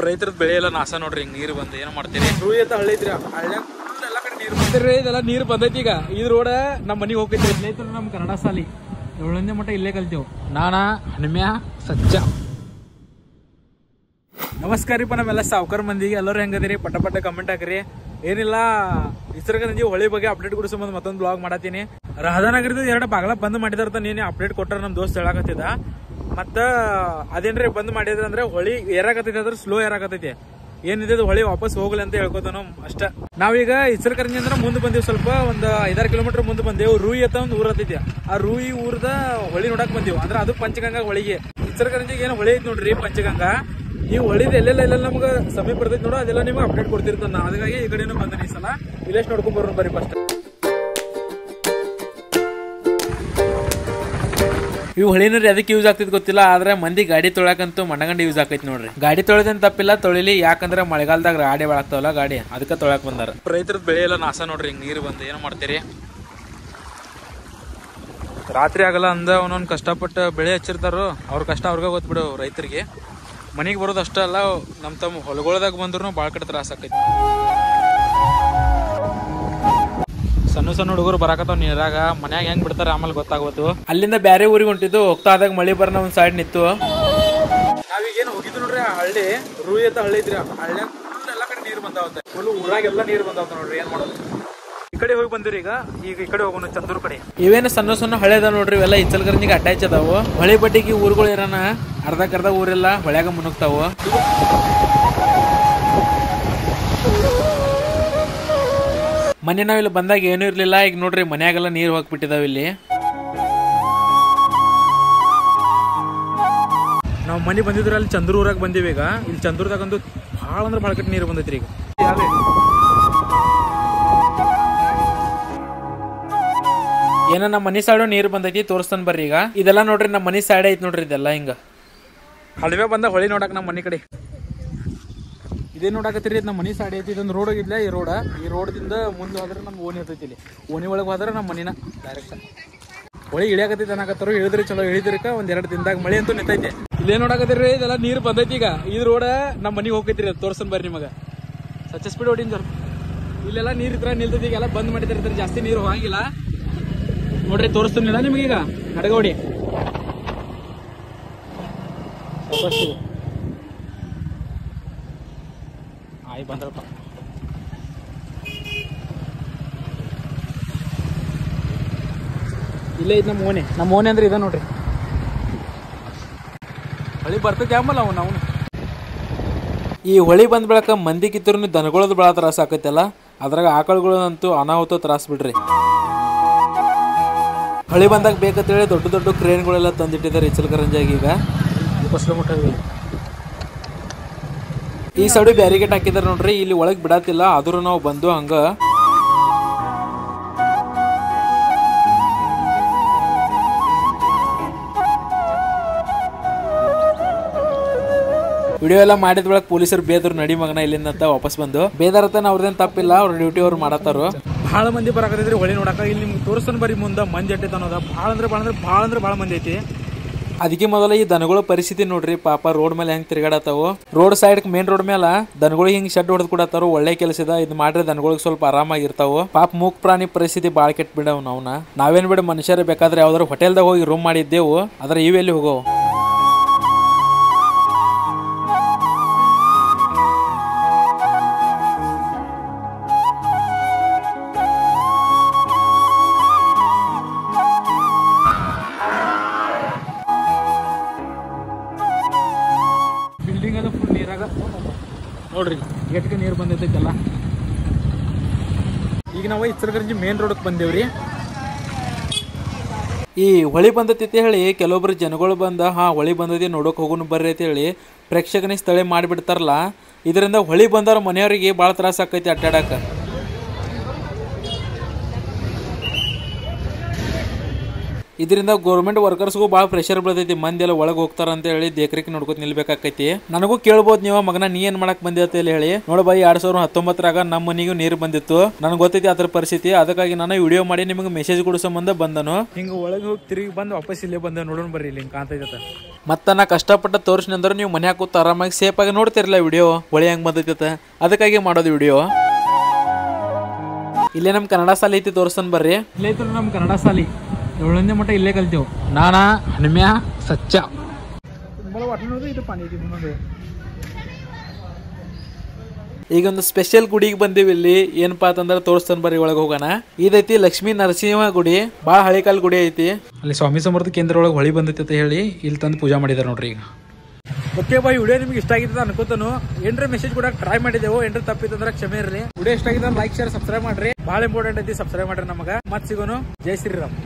ರೈತರದ ಬೆಳೆ ಎಲ್ಲ ನಾಶ ನೋಡ್ರಿ, ಹಿಂಗ್ ನೀರು ಬಂದು ಏನ್ ಮಾಡ್ತೀರಿ? ರೂಯತ ಹಳ್ಳಿ ಐತ್ರಿ, ಹಳ್ಳಿ ಎಲ್ಲ ಕಡೆ ನೀರು ಬಂದಿರಿ. ಇದೆಲ್ಲ ನೀರು ಬಂದೈತಿ. ಈಗ ಈ ರೋಡ್ ನಮ್ಮ ಮನೆಗೆ ಹೋಗ್ತೈತಿ. ರೈತರು ನಮ್ಮ ಕನ್ನಡ ಶಾಲಿ 7ನೇ ಮಟ್ಟ ಇಲ್ಲೇ ಕಲ್ತೇವು. ನಾನಾ ಹನುಮ್ಯಾ ಸಜ್ಜ. ನಮಸ್ಕಾರ ರೀ ನಮ್ಮೆಲ್ಲ ಸಾವುಕಾರ ಮಂದಿಗೆ. ಎಲ್ಲರೂ ಹೆಂಗದಿರಿ? ಪಟ್ಟ ಪಟ್ಟ ಕಮೆಂಟ್ ಹಾಕ್ರಿ. ಏನಿಲ್ಲ, ಇಸ್ರಗಂಜಿ ಹೊಳಿ ಬಗ್ಗೆ ಅಪ್ಡೇಟ್ ಕೊಡಿಸೋ ಮುಂದೆ ಮತ್ತೊಂದು ಬ್ಲಾಗ್ ಮಾಡತ್ತೀನಿ. ರಾಧಾನಗರದ 2 ಬಾಗಲ ಬಂದ್ ಮಾಡಿದಾರ. ನೀನೆ ಅಪ್ಡೇಟ್ ಕೊಟ್ಟಾರ ನಮ್ ದೋಸ್ತ್ ಹೇಳಕತ್ತಿದ. ಮತ್ತ ಅದೇನ್ರಿ ಬಂದ್ ಮಾಡಿದ್ರ ಅಂದ್ರೆ ಹೊಳಿ ಏರಾಕತೈತಿ, ಅದ್ರ ಸ್ಲೋ ಏರಾಕತೈತಿ. ಏನಿದೆ ಹೊಳಿ ವಾಪಸ್ ಹೋಗ್ಲಿ ಅಂತ ಹೇಳ್ಕೊತಾನ ಅಷ್ಟ. ನಾವೀಗ ಇಸ್ರಕರಂಜಿ ಅಂದ್ರೆ ಮುಂದೆ ಬಂದೇವು, ಸ್ವಲ್ಪ ಒಂದು 5-6 ಕಿಲೋಮೀಟರ್ ಮುಂದೆ ಬಂದೇವು. ರೂಯಿ ಅಂತ ಒಂದು ಊರ್ ಹತ್ತೈತಿ. ಆ ರೂಯಿ ಊರದ ಹೊಳಿ ನೋಡಕ್ ಬಂದೇವು. ಅಂದ್ರೆ ಅದು ಪಂಚಗಂಗಾ ಹೊಳಿಗೆ. ಇಸ್ರಕರಂಜಿಗೆ ಏನು ಹೊಳಿ ಐತಿ ನೋಡ್ರಿ ಪಂಚಗಂಗಾ. ಈ ಹೊಳಿದ ಎಲ್ಲೆಲ್ಲ ನಮ್ಗೆ ಸಮೀಪ ಬರ್ತೈತಿ ನೋಡು, ಅದೆಲ್ಲ ನಿಮ್ಗೆ ಅಪ್ಡೇಟ್ ಕೊಡ್ತಿರ್ತಾನ. ಅದಕ್ಕಾಗಿ ಈ ಕಡೆನೂ ಬಂದನಿ. ಈ ಸಲ ವಿಲೇಜ್ ನೋಡ್ಕೊಂಡ್ ಬರೋಣ ಬರ್ರಿ. ಫಸ್ಟ್ ಇವು ಹೊಳಿನೂರಿ ಅದಕ್ಕೆ ಯೂಸ್ ಆಗ್ತೈತಿ ಗೊತ್ತಿಲ್ಲ, ಆದ್ರೆ ಮಂದಿ ಗಾಡಿ ತೊಳಕಂತೂ ಮಣ್ಣಗಂಡಿ ಯೂಸ್ ಆಕೈತಿ ನೋಡ್ರಿ. ಗಾಡಿ ತೊಳೆದೇನ್ ತಪ್ಪಿಲ್ಲ, ತೊಳಿಲಿ. ಯಾಕಂದ್ರೆ ಮಳೆಗಾಲದಾಗ ಗಾಡಿ ಬಾಳಾಗ್ತಾವಲ್ಲ ಗಾಡಿ, ಅದಕ್ಕೆ ತೊಳಕ್ ಬಂದಾರ. ರೈತರದ ಬೆಳೆ ಎಲ್ಲ ನಾಶ ನೋಡ್ರಿ, ಹಿಂಗ್ ನೀರು ಬಂದು ಏನ್ ಮಾಡ್ತೀರಿ? ರಾತ್ರಿ ಆಗಲ್ಲ ಅಂದ ಅವನೊಂದು ಕಷ್ಟಪಟ್ಟು ಬೆಳೆ ಹಚ್ಚಿರ್ತಾರೋ, ಅವ್ರ ಕಷ್ಟ ಅವ್ರಿಗೆ ಗೊತ್ಬಿಡು. ರೈತರಿಗೆ ಮನಿಗೆ ಬರೋದು ಅಷ್ಟ ಅಲ್ಲ, ತಮ್ಮ ಹೊಲಗೊಳದಾಗ ಬಂದ್ರು ಬಾಳ್ ಕಡೆ ತ್ರಾಸ ಆಕೈತಿ. ಸಣ್ಣ ಸಣ್ಣ ಹುಡುಗರು ಬರಾಕತ್ತಾವ ನೀರಾಗ. ಮನ್ಯಾಗ ಹೆಂಗ್ ಬಿಡ್ತಾರ ಆಮೇಲೆ ಗೊತ್ತಾಗೋದು. ಅಲ್ಲಿಂದ ಬ್ಯಾರೆ ಊರಿಗೆ ಹೊಂಟಿದ್ದು. ಹೋಗ್ತಾ ಆದಾಗ ಮಳಿ ಬರೋಣ ಒಂದ್ ಸೈಡ್ ನಿಂತು. ನಾವೀಗೇನು ಹೋಗಿದ್ದು ನೋಡ್ರಿ, ಆ ಹಳ್ಳಿ ರೂಯಿ ಅಂತ ಹಳ್ಳಿ ಐತ್ರಿ. ಹಳ್ಳಿ ಎಲ್ಲಾ ಕಡೆ ನೀರು ಬಂದಾವತ್ತೆ, ಫುಲ್ ಊರಾಗೆಲ್ಲ ನೀರು ಬಂದಾವತ್ತ ನೋಡ್ರಿ. ಏನ್ ಮಾಡೋದು? ಈ ಕಡೆ ಹೋಗಿ ಬಂದಿರಿ. ಈಗ ಈ ಕಡೆ ಹೋಗೋಣ, ಚಂದೂರ್ ಕಡೆ. ಇವೇನು ಸಣ್ಣ ಸಣ್ಣ ಹಳೆ ಅದಾವ ನೋಡ್ರಿ, ಇವೆಲ್ಲ ಇಚಲಕರಂಜಿಗೆ ಅಟ್ಯಾಚ್ ಅದಾವು. ಹೊಳಿ ಬಡ್ಡಿಗೆ ಊರುಗಳು ಇರೋಣ, ಅರ್ಧಕ್ಕರ್ಧ ಊರೆಲ್ಲ ಹೊಳ್ಯಾಗ ಮುನುಗ್ತಾವು. ಮನೆ ನಾವಿಲ್ಲಿ ಬಂದಾಗ ಏನೂ ಇರ್ಲಿಲ್ಲ. ಈಗ ನೋಡ್ರಿ ಮನ್ಯಾಗೆಲ್ಲ ನೀರು ಹೋಗ್ಬಿಟ್ಟಿದಾವ. ಇಲ್ಲಿ ನಾವು ಮನೆ ಬಂದಿದ್ರ ಅಲ್ಲಿ ಚಂದ್ರ ಊರಾಗ ಬಂದಿವಿ. ಈಗ ಇಲ್ಲಿ ಚಂದ್ರದಾಗಂತೂ ಭಾಳ ಅಂದ್ರೆ ಭಾಳ ಕಡೆ ನೀರು ಬಂದೈತ್ರಿ. ಈಗ ಏನ ನಮ್ಮ ಮನಿ ಸೈಡ್ ನೀರು ಬಂದೈತಿ, ತೋರಿಸ್ತಾನ ಬರ್ರಿ. ಈಗ ಇದೆಲ್ಲ ನೋಡ್ರಿ ನಮ್ಮ ಮನಿ ಸೈಡ್ ಐತಿ ನೋಡ್ರಿ. ಇದೆಲ್ಲ ಹಿಂಗ ಹಳವೆ ಬಂದ ಹೊಳಿ ನೋಡಕ್ ನಮ್ಮ ಮನಿ ಕಡೆ ಇದೇ ನೋಡಕತ್ತೀರಿ. ನಮ್ಮ ಮನಿ ಸೈಡ್ ಐತಿ. ಇದೊಂದು ರೋಡ್ ಹೋಗಿದ್ಲ. ಈ ರೋಡ್ದಿಂದ ಮುಂದೆ ಹೋದ್ರೆ ನಮ್ಮ ಓಣಿ ಇರ್ತೈತಿ. ಇಲ್ಲಿ ಓಣಿ ಒಳಗೆ ಹೋದ್ರೆ ನಮ್ಮ ಮನಿನ ಡೈರೆಕ್ಟ್. ಹೊಳಿ ಇಳಿಯಾಕತ್ತೈತಿ ಅನ್ನಕತ್ತಾರು. ಇಳಿದ್ರಿ ಚಲೋ, ಇಳಿದ್ರಕ ಒಂದ್ 2 ದಿನದಾಗ ಮಳೆ ಅಂತೂ ನಿಂತೈತಿ. ಇಲ್ಲೇ ನೋಡಕತ್ತೀರಿ, ಇದೆಲ್ಲ ನೀರು ಬಂದೈತಿ. ಈಗ ಈ ರೋಡ್ ನಮ್ಮ ಮನಿಗೆ ಹೋಗ್ತೈತ್ರಿ. ಅದು ತೋರ್ಸನ್ ಬರ್ರಿ ನಿಮಗ. ಸಚ್ಚ ಸ್ಪೀಡ್ ಹೊಡಿನ್ ಸರ್. ಇಲ್ಲೆಲ್ಲ ನೀರ್ ಇದ್ರ ನಿಲ್ತೈತಿ. ಈಗೆಲ್ಲ ಬಂದ್ ಮಾಡಿದಾರೆ, ಜಾಸ್ತಿ ನೀರು ಹೋಗಿಲ್ಲ ನೋಡ್ರಿ. ತೋರಿಸ್ತೀನಿಲ್ಲ ನಿಮ್ಗೀಗ. ನಡಗೋಡಿ ಆಯ್ ಬಂದ್ರಪ್ಪ. ಇಲ್ಲೇ ಐತಿ ನಮ್ಮ ಓಣಿ ಅಂದ್ರೆ ಇದ ನೋಡ್ರಿ. ಹೊಳಿ ಬರ್ತೈತಿ ಆಮಲ್ಲ ನಾವು. ಈ ಹೊಳಿ ಬಂದ್ ಬೆಳಕ ಮಂದಿ ಕಿತ್ತರು ದನಗಳದ್ದು ಭಾಳ ತ್ರಾಸ ಆಕೈತಲ್ಲ. ಅದ್ರಾಗ ಆಕಳುಗಳಂತೂ ಅನಾಹುತ ತ್ರಾಸ ಬಿಡ್ರಿ. ಹೊಳಿ ಬಂದಾಗ ಬೇಕಂತೇಳಿ ದೊಡ್ಡ ದೊಡ್ಡ ಕ್ರೇನ್ಗಳೆಲ್ಲ ತಂದಿಟ್ಟಿದ್ದಾರೆ ಇಚಲಕರಂಜಿಯಾಗ. ಈಗ ಈ ಸೈಡ್ ಬ್ಯಾರಿಗೇಟ್ ಹಾಕಿದಾರೆ ನೋಡ್ರಿ. ಇಲ್ಲಿ ಒಳಗ್ ಬಿಡತ್ತಿಲ್ಲ, ಆದ್ರೂ ನಾವು ಬಂದು ಹಂಗ ವಿಡಿಯೋ ಎಲ್ಲ ಮಾಡಿದ ಒಳಗೆ ಪೊಲೀಸರು ಬೇದರು, ನಡಿ ಮಗನ ಇಲ್ಲಿಂದ ಅಂತ ವಾಪಸ್ ಬಂದು. ಬೇದಾರತನ ಅವ್ರದೇನ್ ತಪ್ಪಿಲ್ಲ, ಅವ್ರ ಡ್ಯೂಟಿ ಅವ್ರು ಮಾಡತ್ತಾರು. ಭಾಳ ಮಂದಿ ಬರಾಕತ್ತೈತ್ರಿ ಹೊಳಿ ನೋಡಕ. ಇಲ್ಲಿ ನಿಮ್ಗೆ ತೋರಿಸ್ತಾನ ಬರ್ರಿ ಮುಂದೆ. ಮಂದಿ ಅಟ್ಟೈತೆ ಅನ್ನೋದ ಭಾಳ ಮಂದಿ ಐತಿ. ಅದಕ್ಕೆ ಮೊದಲ ಈ ದನಗಳ ಪರಿಸ್ಥಿತಿ ನೋಡ್ರಿ. ಪಾಪ ರೋಡ್ ಮೇಲೆ ಹೆಂಗ್ ತಿರ್ಗಾಡತ್ತಾವು. ರೋಡ್ ಸೈಡ್ ಮೇನ್ ರೋಡ್ ಮೇಲೆ ದನಗಳಿಗೆ ಹಿಂಗ್ ಶೆಡ್ ಹೊಡೆದ್ ಕೊಡತ್ತಾರು. ಒಳ್ಳೆ ಕೆಲಸ ಇದ. ಇದು ಮಾಡ್ರೆ ದನಗಳಿಗೆ ಸ್ವಲ್ಪ ಆರಾಮಾಗಿರ್ತಾವು. ಪಾಪ ಮೂಕ್ ಪ್ರಾಣಿ ಪರಿಸ್ಥಿತಿ ಬಾಳ ಕೆಟ್ಟ ಬಿಡವ್. ನಾವೇನ್ ಬಿಡ ಮನುಷ್ಯರೇ ಬೇಕಾದ್ರೆ ಯಾವ್ದಾರು ಹೋಟೆಲ್ದಾಗ ಹೋಗಿ ರೂಮ್ ಮಾಡಿದ್ದೇವು, ಆದ್ರೆ ಇವೆಲ್ಲಿ ಹೋಗವು. ನೋಡ್ರಿ ಗೇಟ್ಗೆ ನೀರು ಬಂದೈತೈತಲ್ಲ. ಈಗ ನಾವು ಇಚಲಕರಂಜಿ ಮೇನ್ ರೋಡ್ಗೆ ಬಂದೇವ್ರಿ. ಈ ಹೊಳಿ ಬಂದೈತಿ ಹೇಳಿ ಕೆಲವೊಬ್ರು ಜನಗಳು ಬಂದ ಹೊಳಿ ಬಂದೈತಿ ನೋಡೋಕೆ ಹೋಗೋಣ ಬರ್ರಿ ಅಂತ ಹೇಳಿ ಪ್ರೇಕ್ಷಕನಿಗೆ ಸ್ಥಳ ಮಾಡಿಬಿಡ್ತಾರಲ್ಲ. ಇದರಿಂದ ಹೊಳಿ ಬಂದವ್ರ ಮನೆಯವರಿಗೆ ಭಾಳ ತ್ರಾಸ ಆಕೈತಿ ಅಡ್ಡಾಡಕ. ಇದರಿಂದ ಗೌರ್ಮೆಂಟ್ ವರ್ಕರ್ಸ್ಗೂ ಭಾಳ ಪ್ರೆಷರ್ ಬೀಳ್ತೈತಿ, ಮಂದಿ ಎಲ್ಲ ಒಳಗೆ ಹೋಗ್ತಾರ ಅಂತ ಹೇಳಿ ದೇಕ್ರಿಕ್ ನೋಡ್ಕೊತ ನಿಲ್ಬೇಕಾಕೈತಿ. ನನಗೂ ಕೇಳ್ಬೋದು ನೀವು, ಮಗನ ನೀ ಏನ್ ಮಾಡಕ್ ಬಂದಿ ಅಂತ ಹೇಳಿ. ನೋಡ ಬಾಯಿ 2019ರಾಗ ನಮ್ಮ ಮನೆಗೂ ನೀರು ಬಂದಿತ್ತು, ನನಗೆ ಗೊತ್ತೈತಿ ಅದ್ರ ಪರಿಸ್ಥಿತಿ. ಅದಕ್ಕಾಗಿ ನಾನು ವಿಡಿಯೋ ಮಾಡಿ ನಿಮಗೆ ಮೆಸೇಜ್ ಕೊಡೋ ಸಂಬಂಧ ಬಂದನು. ಹಿಂಗ ಒಳಗೆ ಹೋಗಿ ತಿರುಗಿ ಬಂದು ವಾಪಸ್ ಇಲ್ಲೇ ಬಂದ ನೋಡೋಣ ಬರ್ರಿ, ಇಲ್ಲಿ ಹಿಂಗೆ ಕಾಣ್ತೈತ. ಮತ್ತ ನಾ ಕಷ್ಟಪಟ್ಟ ತೋರಿಸಿನ ಅಂದ್ರೆ ನೀವು ಮನ್ಯಾಗ ಕೂತು ಆರಾಮಾಗಿ ಸೇಫ್ ಆಗಿ ನೋಡ್ತಿರಲ್ಲ ವಿಡಿಯೋ, ಹೊಳೆ ಹೆಂಗ್ ಬಂದೈತ. ಅದಕ್ಕಾಗಿ ಮಾಡೋದು ವಿಡಿಯೋ. ಇಲ್ಲೇ ನಮ್ ಕನ್ನಡ ಶಾಲೆ ಐತಿ, ತೋರಿಸ್ತಾನ ಬರ್ರಿ. ಇಲ್ಲೇ ಐತ್ರ ನಮ್ ಕನ್ನಡ ಶಾಲೆ, 7ನೇ ಮಟ್ಟ ಇಲ್ಲೇ ಕಲ್ತೇವು. ನಾನಾ ಹನುಮ್ಯಾ ಸಚ್ಚ ಇದು ಪಾನಿ. ಈಗ ಒಂದು ಸ್ಪೆಷಲ್ ಗುಡಿಗೆ ಬಂದಿವಿ. ಇಲ್ಲಿ ಏನಪ್ಪಾ ಅಂತಂದ್ರೆ ತೋರಿಸ್ತಾನ ಬರ್ರಿ, ಒಳಗೆ ಹೋಗೋಣ. ಇದೈತಿ ಲಕ್ಷ್ಮೀ ನರಸಿಂಹ ಗುಡಿ, ಭಾಳ ಹಳೆ ಕಾಲ ಗುಡಿ ಐತಿ. ಅಲ್ಲಿ ಸ್ವಾಮಿ ಸಮರ್ಥ ಕೇಂದ್ರ ಒಳಗೆ ಹೊಳಿ ಬಂದೈತಿ ಅಂತ ಹೇಳಿ ಇಲ್ಲಿ ತಂದು ಪೂಜಾ ಮಾಡಿದಾರೆ ನೋಡ್ರಿ. ಈಗ ಓಕೆ ಬಾಯ್, ವಿಡಿಯೋ ನಿಮ್ಗೆ ಇಷ್ಟ ಆಗಿತ್ತು ಅನ್ಕೋತಾನು. ಏನ್ರ ಮೆಸೇಜ್ ಕೂಡ ಟ್ರೈ ಮಾಡಿದೆವು, ಏನ್ರ ತಪ್ಪಿತ್ತಂದ್ರೆ ಕ್ಷಮೆ ಇರ್ರಿ. ವಿಡಿಯೋ ಇಷ್ಟ ಆಗಿದ್ರೆ ಲೈಕ್ ಶೇರ್ ಸಬ್ಸ್ಕ್ರೈಬ್ ಮಾಡ್ರಿ, ಭಾಳ ಇಂಪಾರ್ಟೆಂಟ್ ಐತಿ. ಸಬ್ಸ್ಕ್ರೈಬ್ ಮಾಡ್ರಿ ನಮಗ. ಮತ್ ಸಿಗೋನು. ಜೈ ಶ್ರೀರಾಮ್.